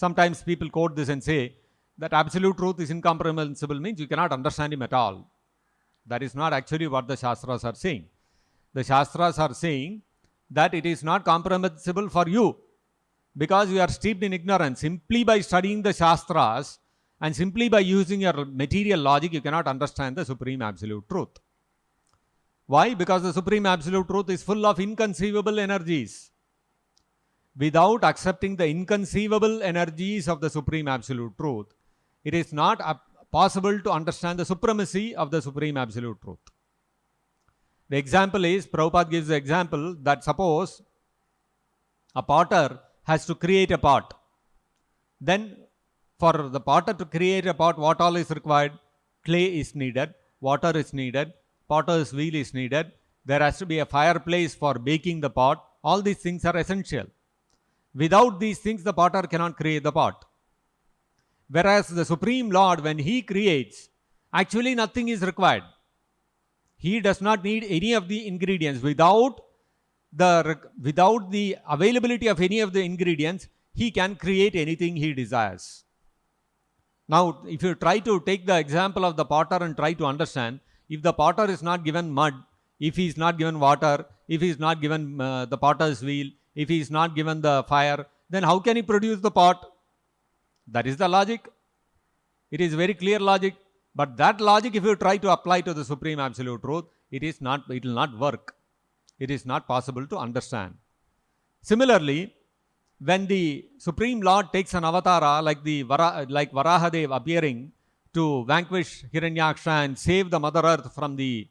Sometimes people quote this and say that absolute truth is incomprehensible, means you cannot understand him at all. That is not actually what the Shastras are saying. The Shastras are saying that it is not comprehensible for you because you are steeped in ignorance. Simply by studying the Shastras and simply by using your material logic, you cannot understand the Supreme Absolute Truth. Why? Because the Supreme Absolute Truth is full of inconceivable energies. Without accepting the inconceivable energies of the Supreme Absolute Truth, it is not possible to understand the supremacy of the Supreme Absolute Truth. The example is, Prabhupada gives the example that suppose a potter has to create a pot. Then for the potter to create a pot, what all is required? Clay is needed, water is needed, potter's wheel is needed, there has to be a fireplace for baking the pot. All these things are essential. Without these things, the potter cannot create the pot. Whereas the Supreme Lord, when He creates, actually nothing is required. He does not need any of the ingredients. Without the availability of any of the ingredients, He can create anything He desires. Now, if you try to take the example of the potter and try to understand, if the potter is not given mud, if he is not given water, if he is not given the potter's wheel, if he is not given the fire, then how can he produce the pot? That is the logic. It is very clear logic. But that logic, if you try to apply to the Supreme Absolute Truth, it will not work. It is not possible to understand. Similarly, when the Supreme Lord takes an avatara like Varahadev appearing to vanquish Hiranyaksha and save the Mother Earth from the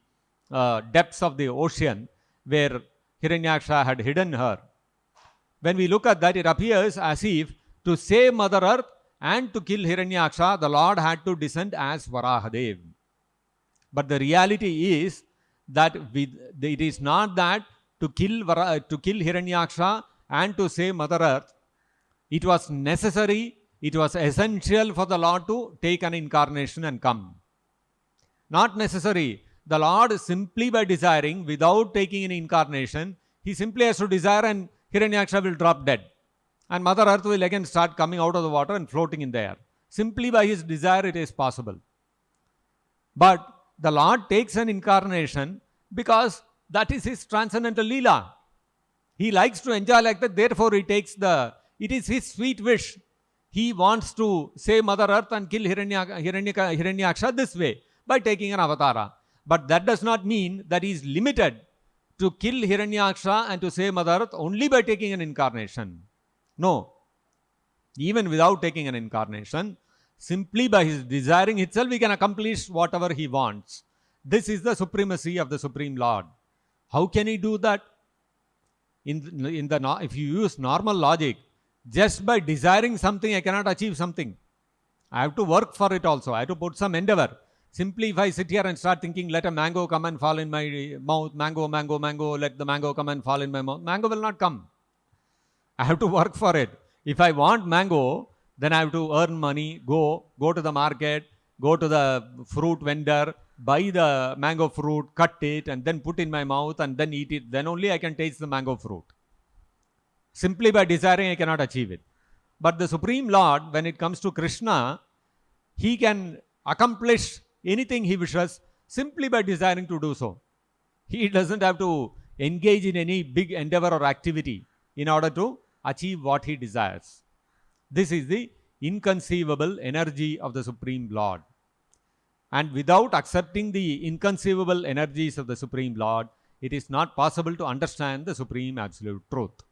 depths of the ocean where Hiranyaksha had hidden her, when we look at that, it appears as if to save Mother Earth and to kill Hiranyaksha, the Lord had to descend as Varahadev. But the reality is that it is not that to kill Hiranyaksha and to save Mother Earth, it was necessary, it was essential for the Lord to take an incarnation and come. Not necessary. The Lord simply by desiring, without taking an incarnation, He simply has to desire and Hiranyaksha will drop dead. And Mother Earth will again start coming out of the water and floating in the air. Simply by His desire it is possible. But the Lord takes an incarnation because that is His transcendental Leela. He likes to enjoy like that, therefore it is His sweet wish. He wants to save Mother Earth and kill Hiranyaksha this way, by taking an avatara. But that does not mean that He is limited to kill Hiranyaksha and to save Mother Earth only by taking an incarnation. No. Even without taking an incarnation, simply by His desiring itself, He can accomplish whatever He wants. This is the supremacy of the Supreme Lord. How can He do that? If you use normal logic, just by desiring something, I cannot achieve something. I have to work for it also. I have to put some endeavor. Simply if I sit here and start thinking, let a mango come and fall in my mouth, mango, mango, mango, let the mango come and fall in my mouth, mango will not come. I have to work for it. If I want mango, then I have to earn money, go to the market, go to the fruit vendor, buy the mango fruit, cut it, and then put in my mouth and then eat it. Then only I can taste the mango fruit. Simply by desiring, I cannot achieve it. But the Supreme Lord, when it comes to Krishna, He can accomplish anything He wishes simply by desiring to do so. He doesn't have to engage in any big endeavor or activity in order to achieve what He desires. This is the inconceivable energy of the Supreme Lord. And without accepting the inconceivable energies of the Supreme Lord, it is not possible to understand the Supreme Absolute Truth.